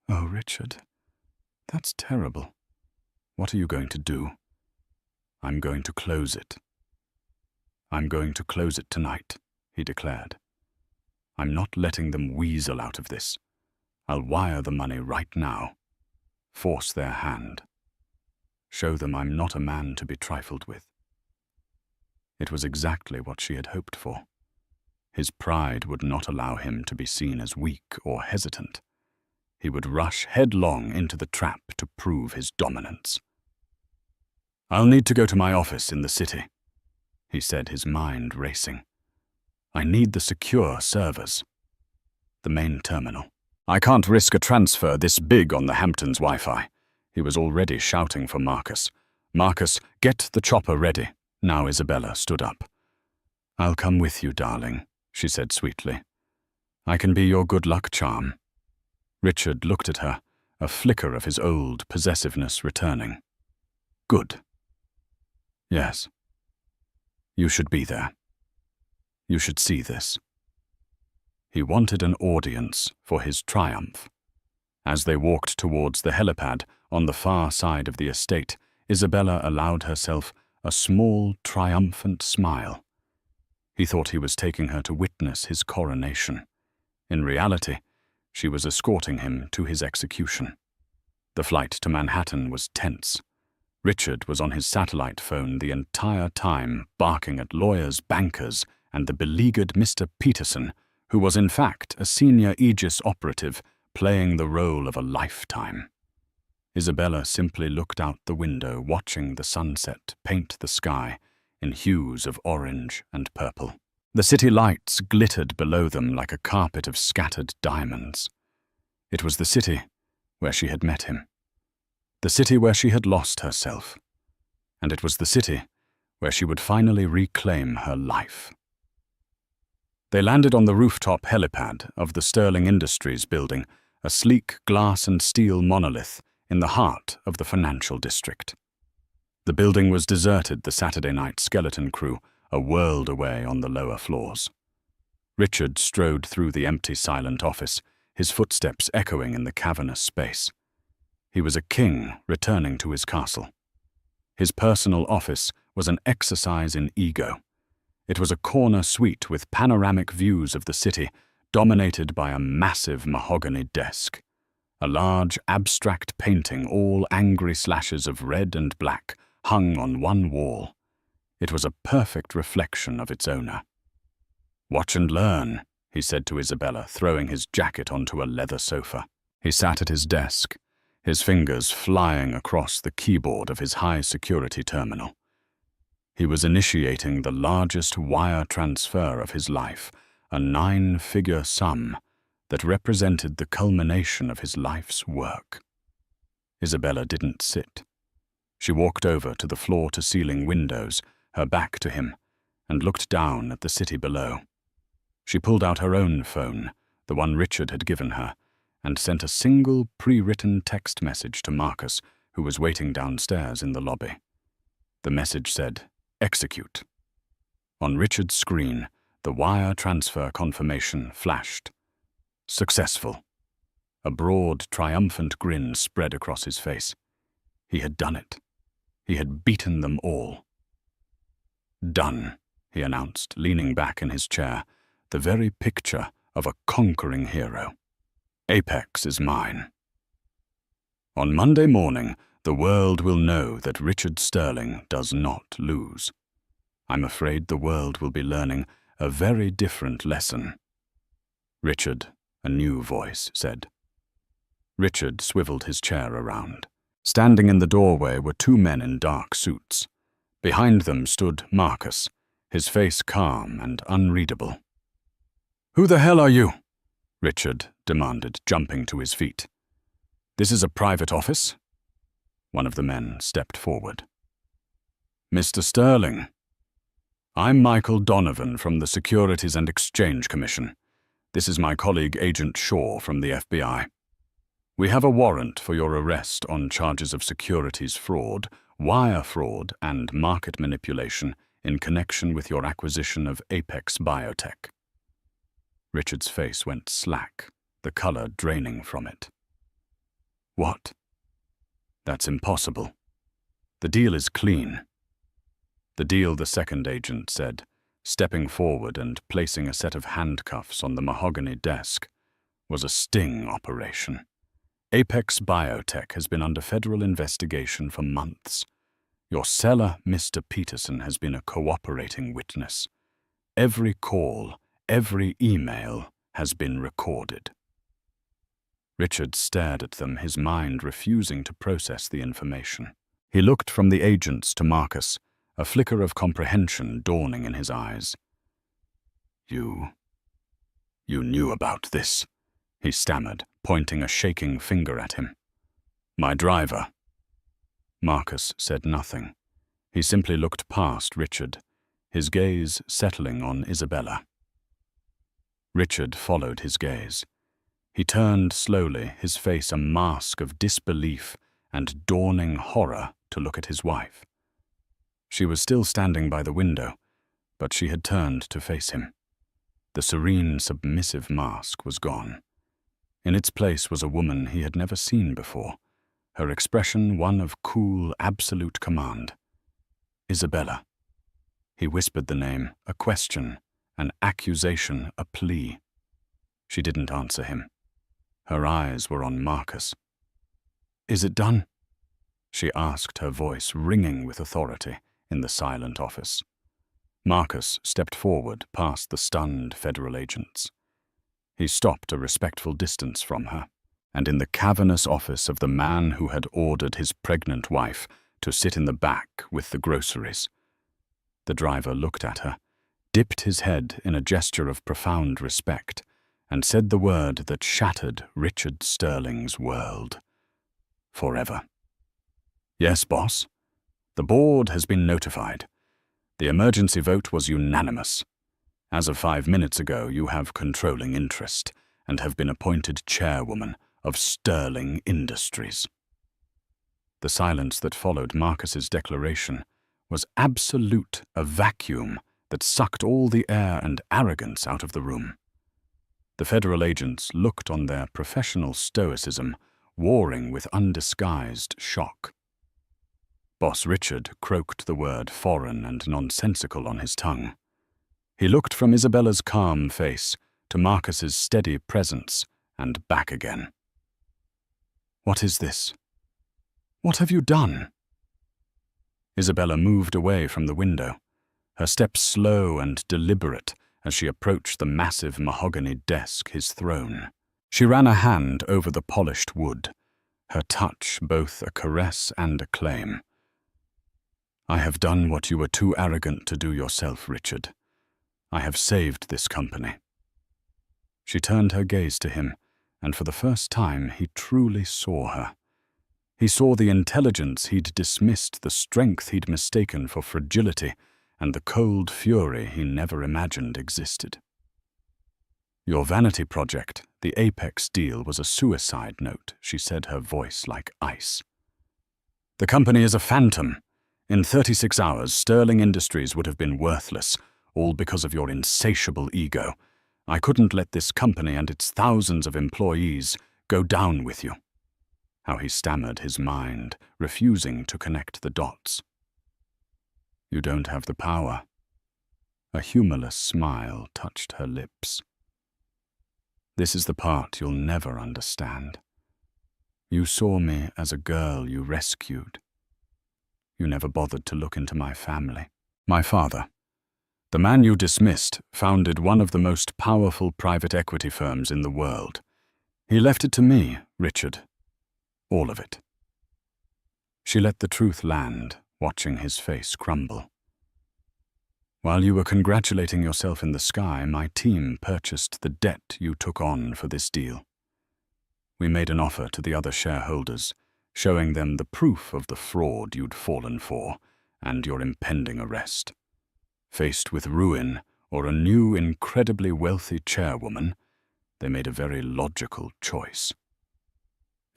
"Oh, Richard, that's terrible. What are you going to do?" "I'm going to close it. I'm going to close it tonight," he declared. "I'm not letting them weasel out of this. I'll wire the money right now. Force their hand. Show them I'm not a man to be trifled with." It was exactly what she had hoped for. His pride would not allow him to be seen as weak or hesitant. He would rush headlong into the trap to prove his dominance. "I'll need to go to my office in the city," he said, his mind racing. "I need the secure servers. The main terminal. I can't risk a transfer this big on the Hamptons Wi-Fi." He was already shouting for Marcus. "Marcus, get the chopper ready." Now Isabella stood up. "I'll come with you, darling," she said sweetly. "I can be your good luck charm." Richard looked at her, a flicker of his old possessiveness returning. "Good. Yes. You should be there. You should see this." He wanted an audience for his triumph. As they walked towards the helipad on the far side of the estate, Isabella allowed herself a small, triumphant smile. He thought he was taking her to witness his coronation. In reality, she was escorting him to his execution. The flight to Manhattan was tense. Richard was on his satellite phone the entire time, barking at lawyers, bankers, and the beleaguered Mr. Peterson, who was in fact a senior Aegis operative playing the role of a lifetime. Isabella simply looked out the window, watching the sunset paint the sky in hues of orange and purple. The city lights glittered below them like a carpet of scattered diamonds. It was the city where she had met him, the city where she had lost herself, and it was the city where she would finally reclaim her life. They landed on the rooftop helipad of the Sterling Industries building, a sleek glass and steel monolith in the heart of the financial district. The building was deserted, the Saturday night skeleton crew a world away on the lower floors. Richard strode through the empty, silent office, his footsteps echoing in the cavernous space. He was a king returning to his castle. His personal office was an exercise in ego. It was a corner suite with panoramic views of the city, dominated by a massive mahogany desk. A large, abstract painting, all angry slashes of red and black, hung on one wall. It was a perfect reflection of its owner. "Watch and learn," he said to Isabella, throwing his jacket onto a leather sofa. He sat at his desk, his fingers flying across the keyboard of his high-security terminal. He was initiating the largest wire transfer of his life, a 9-figure sum that represented the culmination of his life's work. Isabella didn't sit. She walked over to the floor-to-ceiling windows, her back to him, and looked down at the city below. She pulled out her own phone, the one Richard had given her, and sent a single pre-written text message to Marcus, who was waiting downstairs in the lobby. The message said, "Execute." On Richard's screen, the wire transfer confirmation flashed. Successful. A broad, triumphant grin spread across his face. He had done it. He had beaten them all. Done, he announced, leaning back in his chair, the very picture of a conquering hero. Apex is mine. On Monday morning, the world will know that Richard Sterling does not lose. I'm afraid the world will be learning a very different lesson. Richard, a new voice said. Richard swiveled his chair around. Standing in the doorway were two men in dark suits. Behind them stood Marcus, his face calm and unreadable. "Who the hell are you?" Richard demanded, jumping to his feet. "This is a private office?" One of the men stepped forward. "Mr. Sterling, I'm Michael Donovan from the Securities and Exchange Commission. This is my colleague Agent Shaw from the FBI. We have a warrant for your arrest on charges of securities fraud, wire fraud, and market manipulation in connection with your acquisition of Apex Biotech." Richard's face went slack, the color draining from it. "What? That's impossible. The deal is clean." "The deal," the second agent said, stepping forward and placing a set of handcuffs on the mahogany desk, "was a sting operation. Apex Biotech has been under federal investigation for months. Your seller, Mr. Peterson, has been a cooperating witness. Every call, every email has been recorded." Richard stared at them, his mind refusing to process the information. He looked from the agents to Marcus, a flicker of comprehension dawning in his eyes. You knew about this," he stammered, pointing a shaking finger at him. "My driver." Marcus said nothing. He simply looked past Richard, his gaze settling on Isabella. Richard followed his gaze. He turned slowly, his face a mask of disbelief and dawning horror, to look at his wife. She was still standing by the window, but she had turned to face him. The serene, submissive mask was gone. In its place was a woman he had never seen before, her expression one of cool, absolute command. "Isabella." He whispered the name, a question, an accusation, a plea. She didn't answer him. Her eyes were on Marcus. "Is it done?" she asked, her voice ringing with authority in the silent office. Marcus stepped forward past the stunned federal agents. He stopped a respectful distance from her, and in the cavernous office of the man who had ordered his pregnant wife to sit in the back with the groceries. The driver looked at her, dipped his head in a gesture of profound respect, and said the word that shattered Richard Sterling's world. "Forever." "Yes, boss. The board has been notified. The emergency vote was unanimous. As of 5 minutes ago, you have controlling interest and have been appointed chairwoman of Sterling Industries." The silence that followed Marcus's declaration was absolute, a vacuum that sucked all the air and arrogance out of the room. The federal agents looked on their professional stoicism, warring with undisguised shock. Boss Richard croaked the word foreign and nonsensical on his tongue. He looked from Isabella's calm face to Marcus's steady presence and back again. "What is this? What have you done?" Isabella moved away from the window, her steps slow and deliberate as she approached the massive mahogany desk, his throne. She ran a hand over the polished wood, her touch both a caress and a claim. "I have done what you were too arrogant to do yourself, Richard. I have saved this company." She turned her gaze to him, and for the first time he truly saw her. He saw the intelligence he'd dismissed, the strength he'd mistaken for fragility, and the cold fury he never imagined existed. "Your vanity project, the Apex deal, was a suicide note," she said, her voice like ice. "The company is a phantom. In 36 hours, Sterling Industries would have been worthless, all because of your insatiable ego. I couldn't let this company and its thousands of employees go down with you." How he stammered, his mind refusing to connect the dots. "You don't have the power," A humorless smile touched her lips. "This is the part you'll never understand. You saw me as a girl you rescued. You never bothered to look into my family. My father, the man you dismissed, founded one of the most powerful private equity firms in the world. He left it to me, Richard. All of it." She let the truth land, watching his face crumble. "While you were congratulating yourself in the sky, my team purchased the debt you took on for this deal. We made an offer to the other shareholders, showing them the proof of the fraud you'd fallen for and your impending arrest. Faced with ruin or a new, incredibly wealthy chairwoman, they made a very logical choice."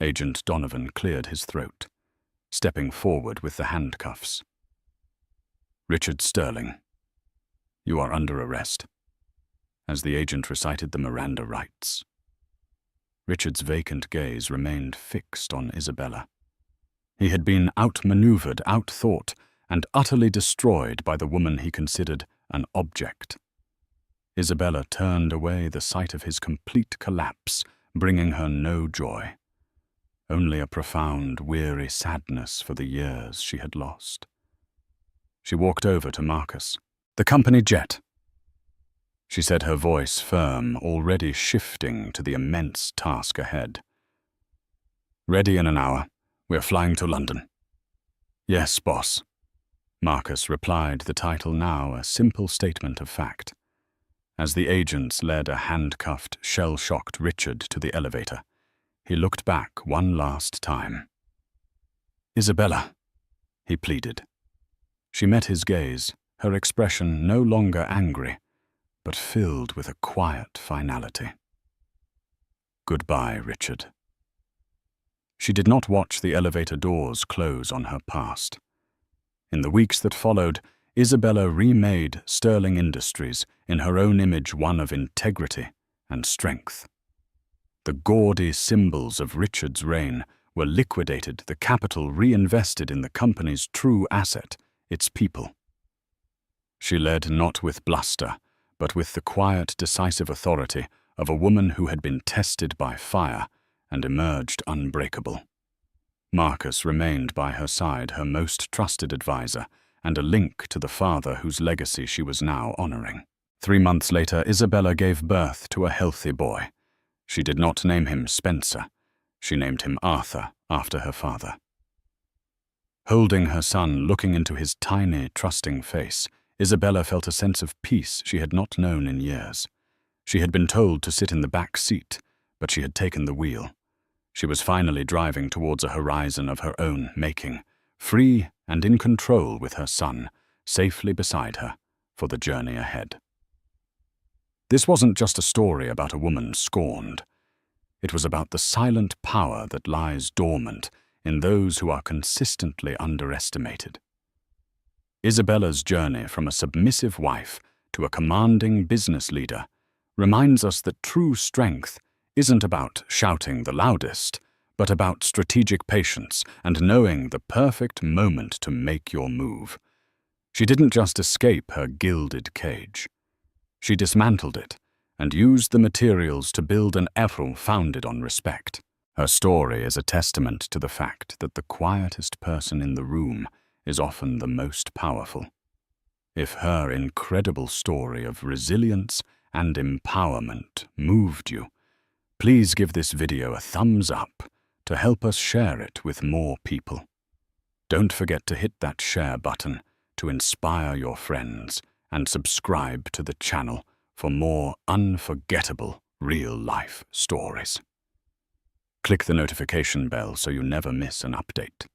Agent Donovan cleared his throat, stepping forward with the handcuffs. "Richard Sterling, you are under arrest," as the agent recited the Miranda rights. Richard's vacant gaze remained fixed on Isabella. He had been outmaneuvered, outthought, and utterly destroyed by the woman he considered an object. Isabella turned away the sight of his complete collapse, bringing her no joy. Only a profound, weary sadness for the years she had lost. She walked over to Marcus. "The company jet," she said, her voice firm, already shifting to the immense task ahead. "Ready in an hour. We're flying to London." "Yes, boss," Marcus replied, the title now a simple statement of fact. As the agents led a handcuffed, shell-shocked Richard to the elevator, he looked back one last time. "Isabella," he pleaded. She met his gaze, her expression no longer angry, but filled with a quiet finality. "Goodbye, Richard." She did not watch the elevator doors close on her past. In the weeks that followed, Isabella remade Sterling Industries in her own image one of integrity and strength. The gaudy symbols of Richard's reign were liquidated, the capital reinvested in the company's true asset, its people. She led not with bluster, but with the quiet, decisive authority of a woman who had been tested by fire and emerged unbreakable. Marcus remained by her side, her most trusted advisor, and a link to the father whose legacy she was now honoring. 3 months later, Isabella gave birth to a healthy boy. She did not name him Spencer. She named him Arthur, after her father. Holding her son, looking into his tiny, trusting face, Isabella felt a sense of peace she had not known in years. She had been told to sit in the back seat, but she had taken the wheel. She was finally driving towards a horizon of her own making, free and in control with her son, safely beside her, for the journey ahead. This wasn't just a story about a woman scorned. It was about the silent power that lies dormant in those who are consistently underestimated. Isabella's journey from a submissive wife to a commanding business leader reminds us that true strength isn't about shouting the loudest, but about strategic patience and knowing the perfect moment to make your move. She didn't just escape her gilded cage. She dismantled it and used the materials to build an Ephel founded on respect. Her story is a testament to the fact that the quietest person in the room is often the most powerful. If her incredible story of resilience and empowerment moved you, please give this video a thumbs up to help us share it with more people. Don't forget to hit that share button to inspire your friends and subscribe to the channel for more unforgettable real-life stories. Click the notification bell so you never miss an update.